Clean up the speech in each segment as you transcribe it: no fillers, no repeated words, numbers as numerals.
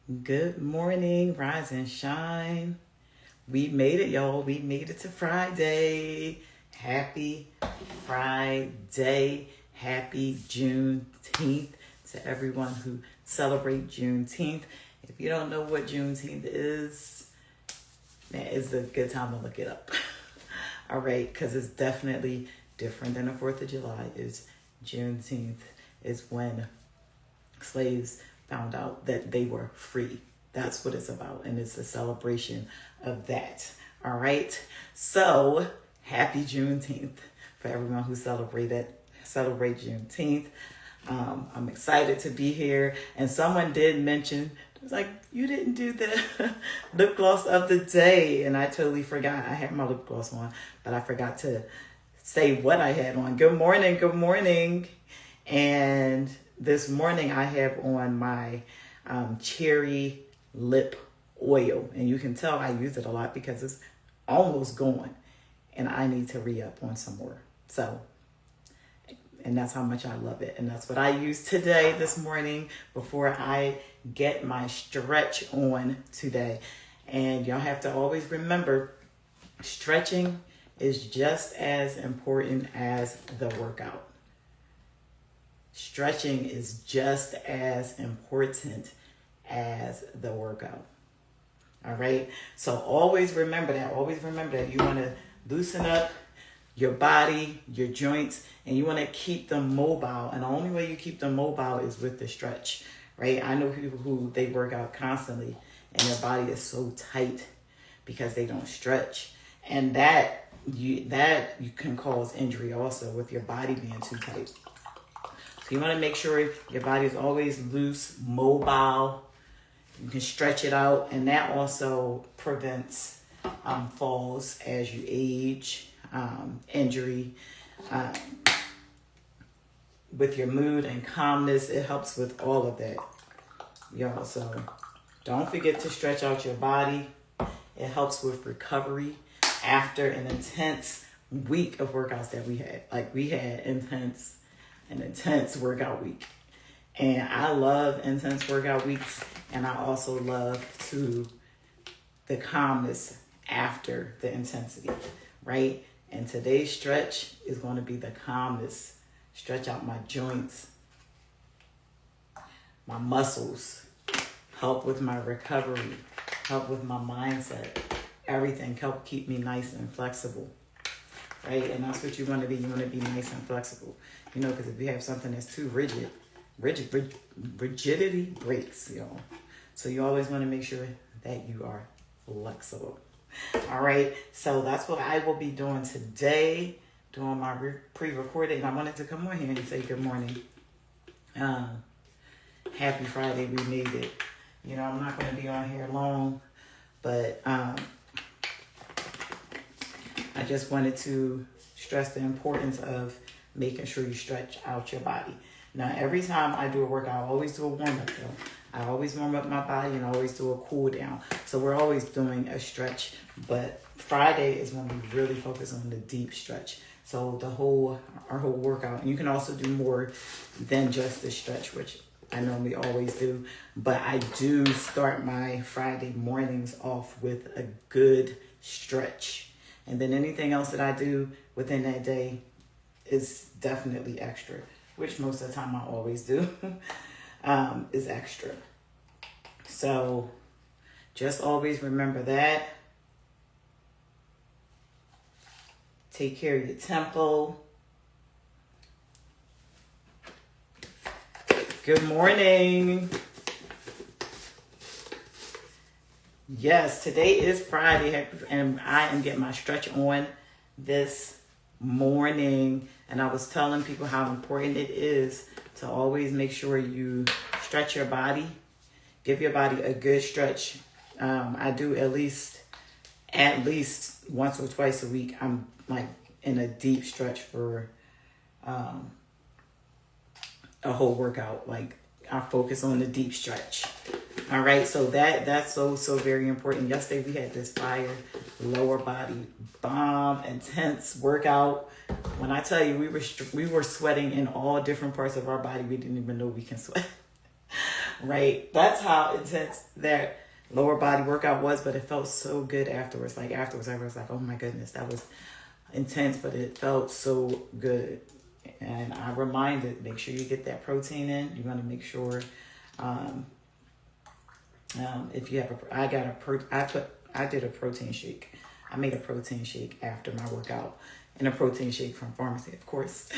Good morning, rise and shine. We made it, y'all. We made it to Friday. Happy Friday. Happy Juneteenth to everyone who celebrate Juneteenth. If you don't know what Juneteenth is, man, it's a good time to look it up. All right, because it's definitely different than the 4th of July. Is Juneteenth is when slaves found out that they were free. That's what it's about. And it's a celebration of that. All right. So happy Juneteenth for everyone who celebrate Juneteenth. I'm excited to be here. And someone did mention, it was like, you didn't do the lip gloss of the day. And I totally forgot. I had my lip gloss on, but I forgot to say what I had on. Good morning. Good morning. And this morning I have on my cherry lip oil. And you can tell I use it a lot because it's almost gone. And I need to re-up on some more. So, and that's how much I love it. And that's what I use today, this morning, before I get my stretch on today. And y'all have to always remember, stretching is just as important as the workout. Stretching is just as important as the workout. All right. So always remember that. Always remember that you want to loosen up your body, your joints, and you want to keep them mobile. And the only way you keep them mobile is with the stretch, right? I know people who they work out constantly and their body is so tight because they don't stretch. And that you can cause injury also with your body being too tight. So you want to make sure your body is always loose, mobile. You can stretch it out, and that also prevents falls as you age, injury. With your mood and calmness, it helps with all of that. Y'all, so don't forget to stretch out your body. It helps with recovery after an intense week of workouts that we had. Like we had an intense workout week. And I love intense workout weeks. And I also love the calmness after the intensity, right? And today's stretch is going to be the calmness. Stretch out my joints, my muscles, help with my recovery, help with my mindset, everything, help keep me nice and flexible. Right? And that's what you want to be. You want to be nice and flexible. You know, because if you have something that's too rigidity breaks, y'all. So you always want to make sure that you are flexible. All right. So that's what I will be doing today, doing my pre-recorded. And I wanted to come on here and say good morning. Happy Friday. We made it. You know, I'm not going to be on here long, but I just wanted to stress the importance of making sure you stretch out your body. Now, every time I do a workout, I always do a warm-up though. I always warm up my body and I always do a cool down. So we're always doing a stretch, but Friday is when we really focus on the deep stretch. So our whole workout, and you can also do more than just the stretch, which I normally always do, but I do start my Friday mornings off with a good stretch. And then anything else that I do within that day is definitely extra, which most of the time I always do, is extra. So just always remember that. Take care of your tempo. Good morning. Yes, today is Friday and I am getting my stretch on this morning. And I was telling people how important it is to always make sure you stretch your body. Give your body a good stretch. I do at least once or twice a week. I'm like in a deep stretch for a whole workout. Like I focus on the deep stretch. All right, so that's so very important. Yesterday we had this fire lower body bomb intense workout. When I tell you we were sweating in all different parts of our body, we didn't even know we can sweat. Right? That's how intense that lower body workout was, but it felt so good afterwards. Like afterwards, I was like, oh my goodness, that was intense, but it felt so good. And I reminded, make sure you get that protein in. You want to make sure, if you have I did a protein shake. I made a protein shake after my workout, and a protein shake from pharmacy, of course.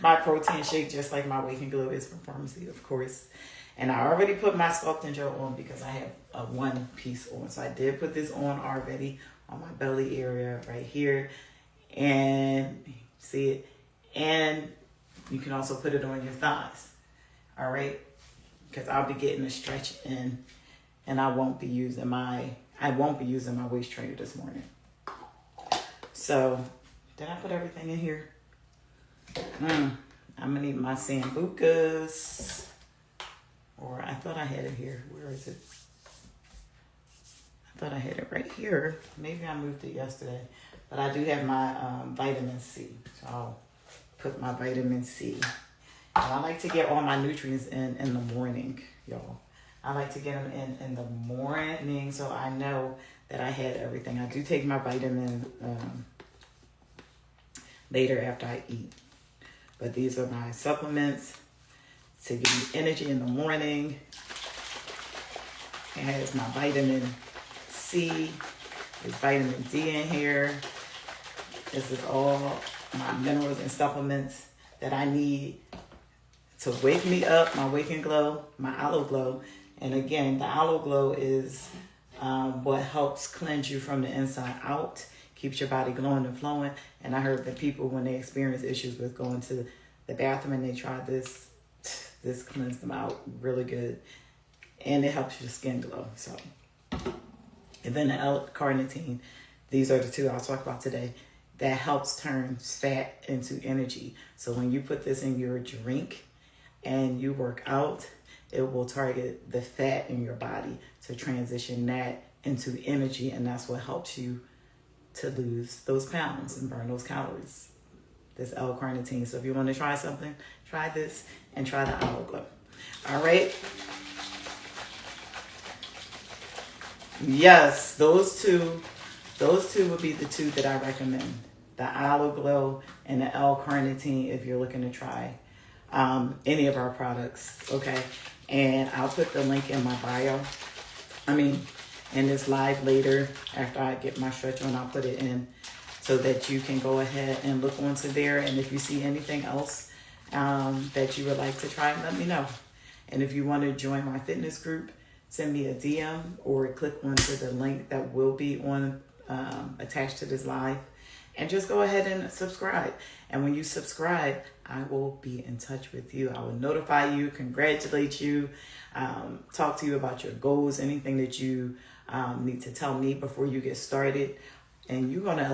My protein shake, just like my Wake and Glow, is from pharmacy, of course. And I already put my sculpting gel on because I have a one piece on. So I did put this on already on my belly area right here. And see it? And you can also put it on your thighs. All right? Because I'll be getting a stretch in, and I won't be using my waist trainer this morning. So, did I put everything in here? I'm gonna need my Sambucas. Or I thought I had it here. Where is it? I thought I had it right here. Maybe I moved it yesterday. But I do have my vitamin C. So I'll put my vitamin C. And I like to get all my nutrients in the morning, y'all. I like to get them in the morning so I know that I had everything. I do take my vitamin later after I eat. But these are my supplements to give you energy in the morning. It has my vitamin C. There's vitamin D in here. This is all my minerals and supplements that I need to wake me up, my Wake and Glow, my Aloe Glow. And again, the Aloe Glow is what helps cleanse you from the inside out, keeps your body glowing and flowing. And I heard that people, when they experience issues with going to the bathroom and they try this cleansed them out really good. And it helps your skin glow. So, and then the L-carnitine, these are the two I'll talk about today, that helps turn fat into energy. So when you put this in your drink and you work out, it will target the fat in your body to transition that into energy, and that's what helps you to lose those pounds and burn those calories. This L-carnitine. So if you want to try something, try this and try the Aloe Glow. All right. Yes, those two would be the two that I recommend. The Aloe Glow and the L-carnitine if you're looking to try any of our products, okay? And I'll put the link in my bio. In this live later after I get my stretch on, I'll put it in so that you can go ahead and look onto there. And if you see anything else that you would like to try, let me know. And if you want to join my fitness group, send me a DM or click onto the link that will be on attached to this live. And just go ahead and subscribe. And when you subscribe, I will be in touch with you. I will notify you, congratulate you, talk to you about your goals, anything that you need to tell me before you get started. And you're gonna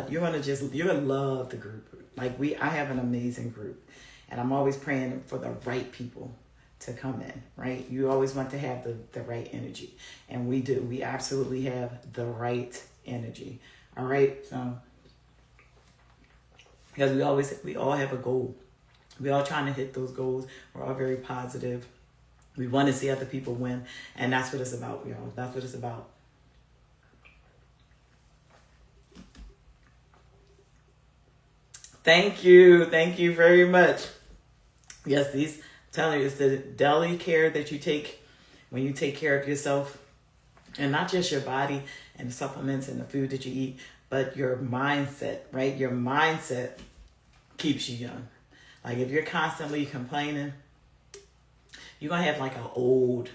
love the group. I have an amazing group, and I'm always praying for the right people to come in, right? You always want to have the right energy, and we do. We absolutely have the right energy. All right, so because we all have a goal. We all trying to hit those goals. We're all very positive. We want to see other people win, and that's what it's about, y'all. That's what it's about. Thank you very much. Yes, I'm telling you, it's the daily care that you take when you take care of yourself, and not just your body and the supplements and the food that you eat, but your mindset, right? Your mindset keeps you young. If you're constantly complaining, you're going to have an old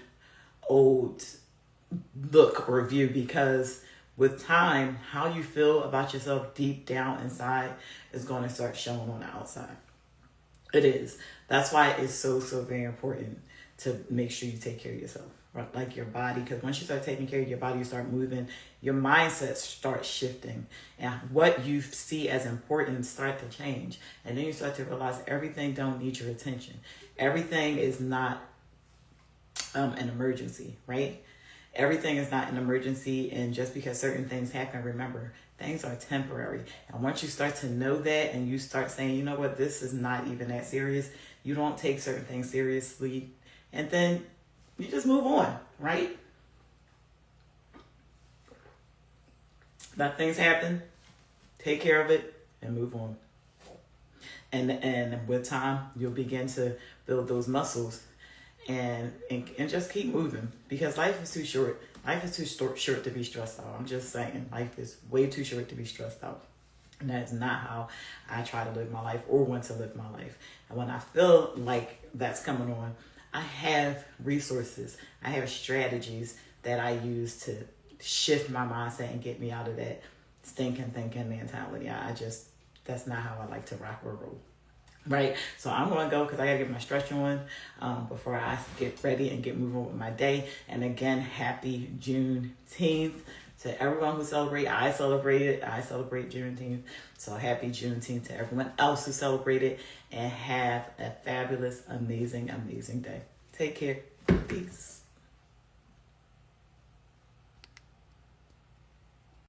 look or view, because with time, how you feel about yourself deep down inside is going to start showing on the outside. It is. That's why it's so very important to make sure you take care of yourself. Like your body, because once you start taking care of your body, you start moving, your mindset starts shifting, and what you see as important start to change. And then you start to realize everything don't need your attention. Everything is not an emergency, right? Everything is not an emergency, and just because certain things happen, remember, things are temporary. And once you start to know that, and you start saying, you know what, this is not even that serious, you don't take certain things seriously, and then you just move on, right? Let things happen, take care of it, and move on. And with time, you'll begin to build those muscles and just keep moving, because life is too short. Life is too short to be stressed out. I'm just saying, life is way too short to be stressed out. And that's not how I try to live my life or want to live my life. And when I feel like that's coming on, I have resources. I have strategies that I use to shift my mindset and get me out of that thinking mentality. That's not how I like to rock or roll. Right? So I'm going to go because I got to get my stretch on before I get ready and get moving with my day. And again, happy Juneteenth to everyone who celebrate. I celebrate Juneteenth. So happy Juneteenth to everyone else who celebrated, and have a fabulous, amazing day. Take care. Peace.